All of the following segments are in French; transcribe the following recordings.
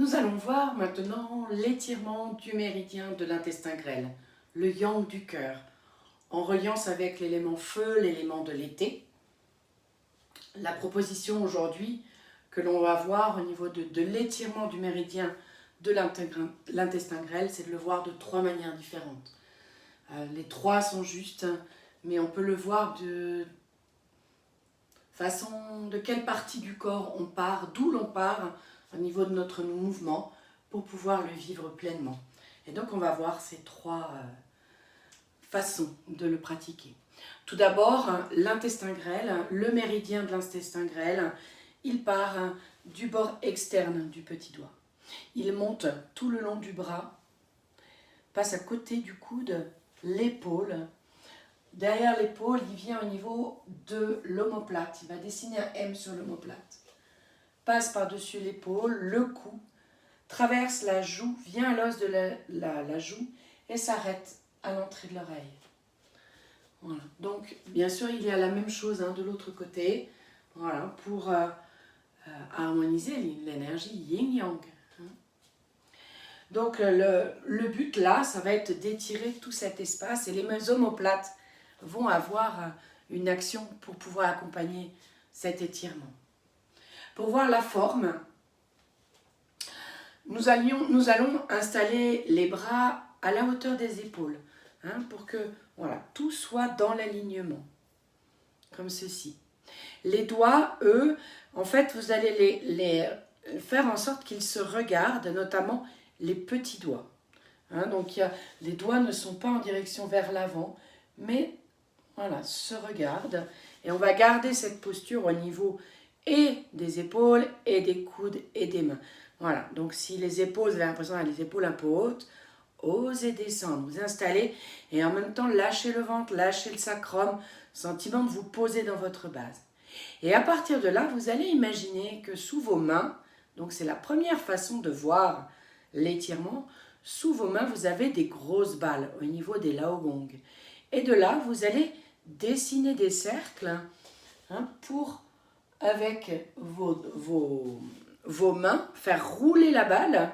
Nous allons voir maintenant l'étirement du méridien de l'intestin grêle, le yang du cœur, en reliance avec l'élément feu, l'élément de l'été. La proposition aujourd'hui que l'on va voir au niveau de l'étirement du méridien de l'intestin grêle, c'est de le voir de trois manières différentes. Les trois sont justes, mais on peut le voir de façon de quelle partie du corps on part, d'où l'on part au niveau de notre mouvement pour pouvoir le vivre pleinement. Et donc on va voir ces trois façons de le pratiquer. Tout d'abord, l'intestin grêle, le méridien de l'intestin grêle, il part du bord externe du petit doigt. Il monte tout le long du bras, passe à côté du coude, l'épaule. Derrière l'épaule, il vient au niveau de l'omoplate. Il va dessiner un M sur l'omoplate. Passe par-dessus l'épaule, le cou, traverse la joue, vient à l'os de la joue et s'arrête à l'entrée de l'oreille. Voilà. Donc, bien sûr, il y a la même chose de l'autre côté, voilà, pour harmoniser l'énergie yin-yang. Donc, le but là, ça va être d'étirer tout cet espace et les omoplates vont avoir une action pour pouvoir accompagner cet étirement. Pour voir la forme, nous allons installer les bras à la hauteur des épaules, pour que voilà, tout soit dans l'alignement, comme ceci. Les doigts, eux, en fait, vous allez les faire en sorte qu'ils se regardent, notamment les petits doigts. Donc, les doigts ne sont pas en direction vers l'avant, mais voilà, se regardent. Et on va garder cette posture au niveau et des épaules, et des coudes, et des mains. Voilà, donc si les épaules, vous avez l'impression d'avoir les épaules un peu hautes, osez descendre, vous installez, et en même temps, lâchez le ventre, lâchez le sacrum, sentiment de vous poser dans votre base. Et à partir de là, vous allez imaginer que sous vos mains, donc c'est la première façon de voir l'étirement, sous vos mains, vous avez des grosses balles au niveau des laogong. Et de là, vous allez dessiner des cercles pour, avec vos mains, faire rouler la balle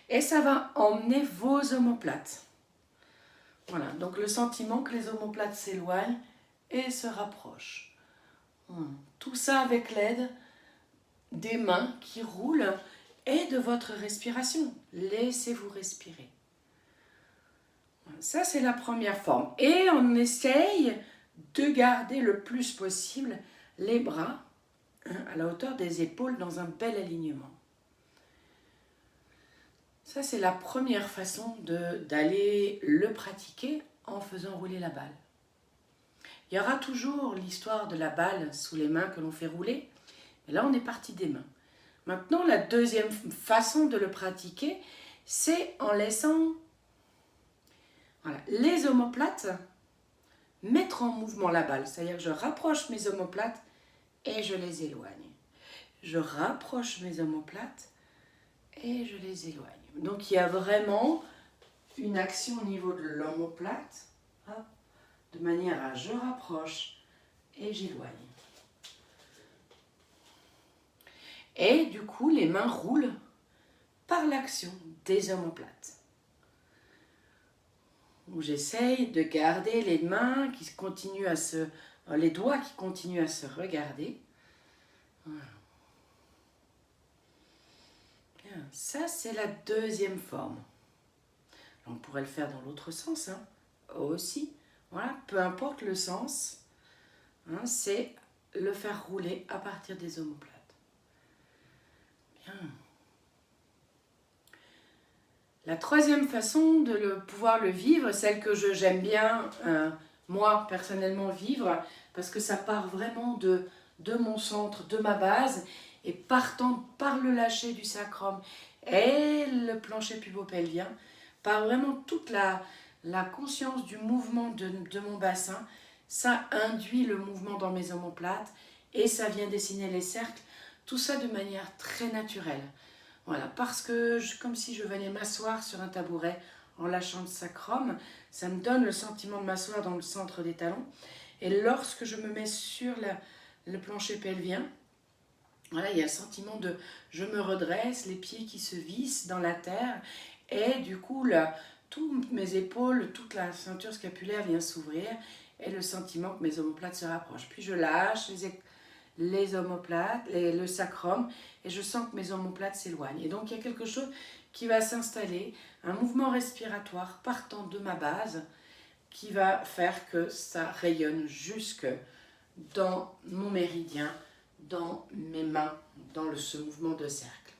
et ça va emmener vos omoplates. Voilà, donc le sentiment que les omoplates s'éloignent et se rapprochent. Tout ça avec l'aide des mains qui roulent et de votre respiration. Laissez-vous respirer. Ça, c'est la première forme. Et on essaye de garder le plus possible les bras à la hauteur des épaules dans un bel alignement. Ça, c'est la première façon d'aller le pratiquer en faisant rouler la balle. Il y aura toujours l'histoire de la balle sous les mains que l'on fait rouler, mais là, on est parti des mains. Maintenant, la deuxième façon de le pratiquer, c'est en laissant les omoplates mettre en mouvement la balle. C'est-à-dire que je rapproche mes omoplates et je les éloigne. Je rapproche mes omoplates et je les éloigne. Donc il y a vraiment une action au niveau de l'omoplate, de manière à je rapproche et j'éloigne. Et du coup, les mains roulent par l'action des omoplates. Où j'essaye de garder les mains qui continuent les doigts qui continuent à se regarder. Voilà. Bien. Ça, c'est la deuxième forme. On pourrait le faire dans l'autre sens, aussi. Voilà, peu importe le sens, c'est le faire rouler à partir des omoplates. Bien. La troisième façon de pouvoir le vivre, celle que j'aime bien, moi, personnellement, vivre, parce que ça part vraiment de mon centre, de ma base, et partant par le lâcher du sacrum et le plancher pubopelvien, par vraiment toute la conscience du mouvement de mon bassin, ça induit le mouvement dans mes omoplates, et ça vient dessiner les cercles, tout ça de manière très naturelle. Voilà, parce que comme si je venais m'asseoir sur un tabouret en lâchant le sacrum, ça me donne le sentiment de m'asseoir dans le centre des talons. Et lorsque je me mets sur le plancher pelvien, Voilà, il y a le sentiment de je me redresse, les pieds qui se vissent dans la terre et du coup, là, toutes mes épaules, toute la ceinture scapulaire vient s'ouvrir et le sentiment que mes omoplates se rapprochent. Puis je lâche les omoplates, le sacrum et je sens que mes omoplates s'éloignent. Et donc il y a quelque chose qui va s'installer, un mouvement respiratoire partant de ma base qui va faire que ça rayonne jusque dans mon méridien, dans mes mains, dans ce mouvement de cercle.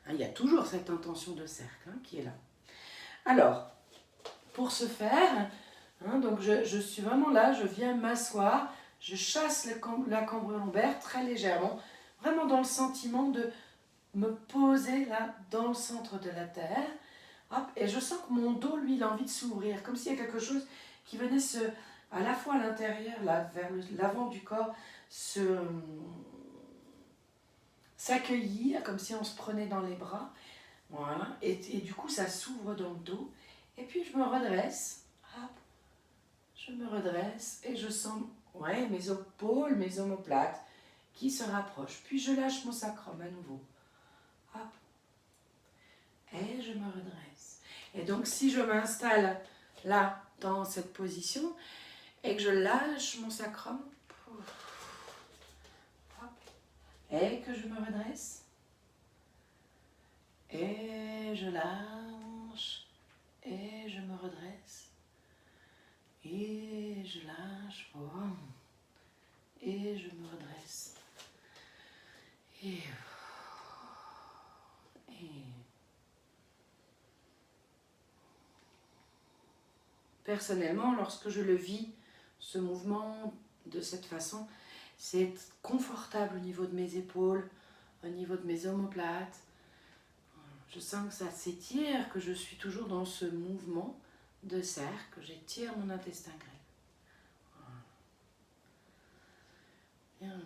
Hein, il y a toujours cette intention de cercle qui est là. Alors, pour ce faire, donc je suis vraiment là, je viens m'asseoir, je chasse la cambrure lombaire très légèrement, vraiment dans le sentiment de me poser là dans le centre de la terre. Hop, et je sens que mon dos, lui, il a envie de s'ouvrir, comme s'il y a quelque chose qui venait à la fois à l'intérieur, là, vers l'avant du corps, s'accueillir, comme si on se prenait dans les bras. Voilà, et du coup, ça s'ouvre dans le dos. Et puis, je me redresse. Hop, je me redresse et je sens mes épaules, mes omoplates qui se rapprochent. Puis, je lâche mon sacrum à nouveau. Hop, et je me redresse. Et donc, si je m'installe là, dans cette position, et que je lâche mon sacrum, hop, et que je me redresse, et je lâche, et je me redresse, et je lâche, et je me redresse, et personnellement, lorsque je le vis, ce mouvement de cette façon, c'est confortable au niveau de mes épaules, au niveau de mes omoplates. Je sens que ça s'étire, que je suis toujours dans ce mouvement de cercle, que j'étire mon intestin grêle.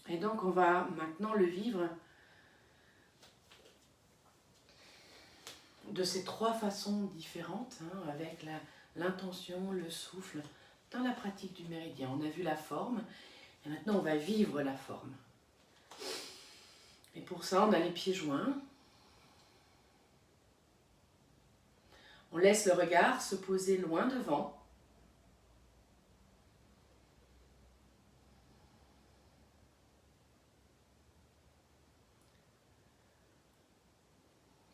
Et donc on va maintenant le vivre de ces trois façons différentes, avec l'intention, le souffle, dans la pratique du méridien. On a vu la forme, et maintenant on va vivre la forme. Et pour ça, on a les pieds joints. On laisse le regard se poser loin devant.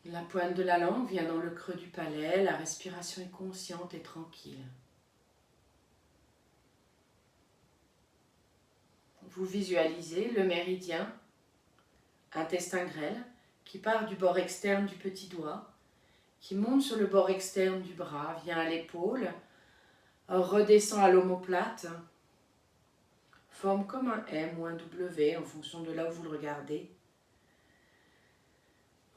La pointe de la langue vient dans le creux du palais, la respiration est consciente et tranquille. Vous visualisez le méridien, intestin grêle, qui part du bord externe du petit doigt, qui monte sur le bord externe du bras, vient à l'épaule, redescend à l'omoplate, forme comme un M ou un W en fonction de là où vous le regardez.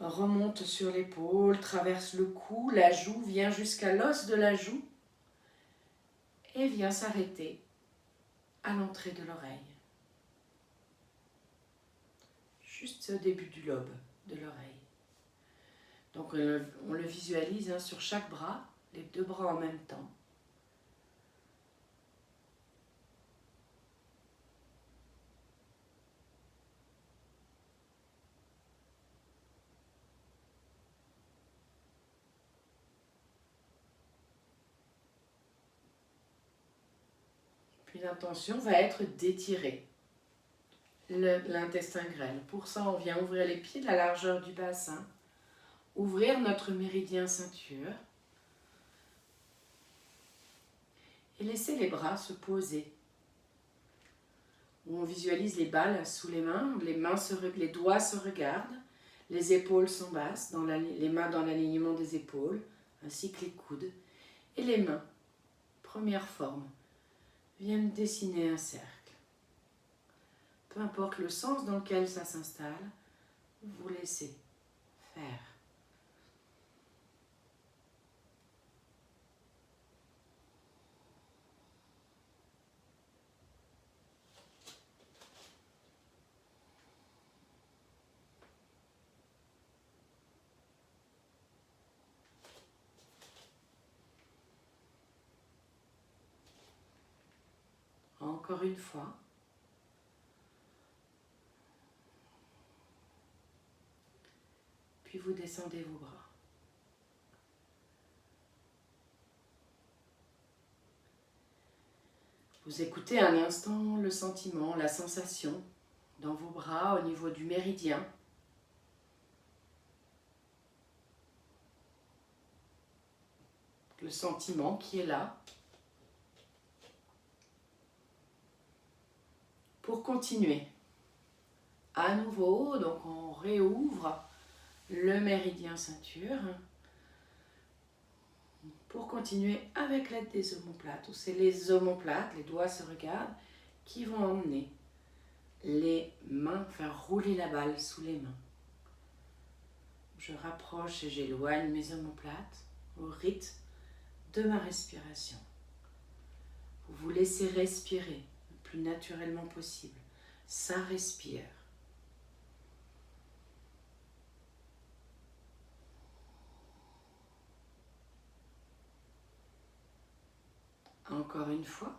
Remonte sur l'épaule, traverse le cou, la joue, vient jusqu'à l'os de la joue et vient s'arrêter à l'entrée de l'oreille. Juste au début du lobe de l'oreille. Donc on le visualise sur chaque bras, les deux bras en même temps. Puis l'intention va être d'étirer l'intestin grêle. Pour ça, on vient ouvrir les pieds de la largeur du bassin, ouvrir notre méridien ceinture et laisser les bras se poser. Où on visualise les balles sous les mains, les doigts se regardent, les épaules sont basses, les mains dans l'alignement des épaules, ainsi que les coudes, et les mains, première forme, viennent dessiner un cercle. Peu importe le sens dans lequel ça s'installe, vous laissez faire. Encore une fois. puis vous descendez vos bras. Vous écoutez un instant le sentiment, la sensation dans vos bras au niveau du méridien. Le sentiment qui est là. Pour continuer, à nouveau, donc on réouvre le méridien ceinture. Pour continuer avec l'aide des omoplates, où c'est les omoplates, les doigts se regardent, qui vont emmener les mains, faire rouler la balle sous les mains. Je rapproche et j'éloigne mes omoplates au rythme de ma respiration. Vous vous laissez respirer le plus naturellement possible. Ça respire. Encore une fois.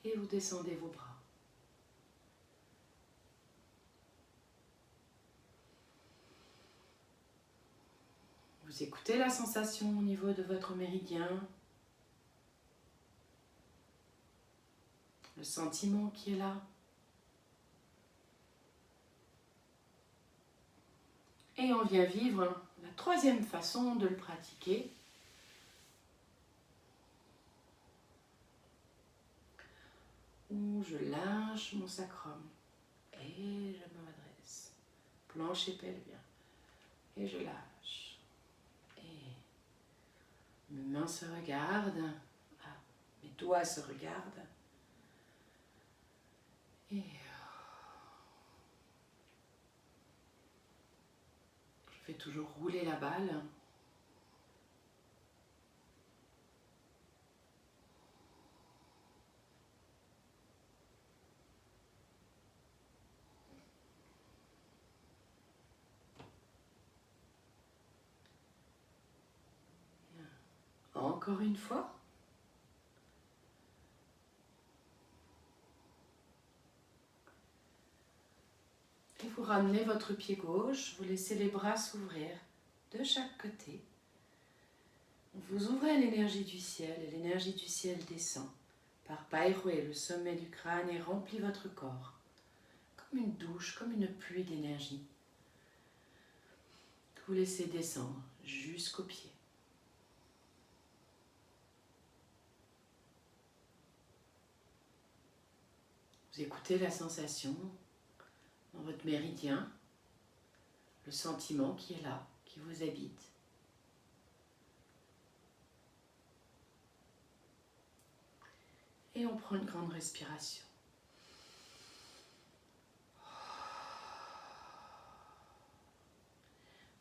Et vous descendez vos bras. Vous écoutez la sensation au niveau de votre méridien. Le sentiment qui est là. Et on vient vivre la troisième façon de le pratiquer. Où je lâche mon sacrum et je me redresse. Plancher pelvien. Et je lâche. Et mes mains se regardent. Ah, mes doigts se regardent. Et je fais toujours rouler la balle. Encore une fois. Et vous ramenez votre pied gauche, vous laissez les bras s'ouvrir de chaque côté. Vous ouvrez à l'énergie du ciel et l'énergie du ciel descend par Bairoué, le sommet du crâne, et remplit votre corps comme une douche, comme une pluie d'énergie. Vous laissez descendre jusqu'aux pieds. Vous écoutez la sensation dans votre méridien, le sentiment qui est là, qui vous habite. Et on prend une grande respiration.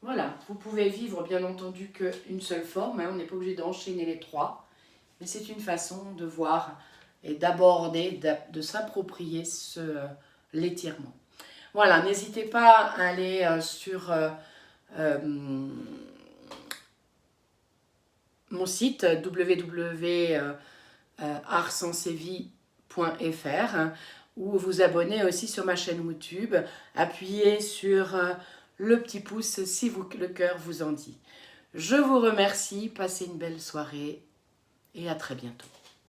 Voilà, vous pouvez vivre bien entendu qu'une seule forme, hein, on n'est pas obligé d'enchaîner les trois, mais c'est une façon de voir et d'aborder, de s'approprier l'étirement. Voilà, n'hésitez pas à aller sur mon site www.artsansevie.fr ou vous abonner aussi sur ma chaîne YouTube. Appuyez sur le petit pouce si le cœur vous en dit. Je vous remercie, passez une belle soirée et à très bientôt.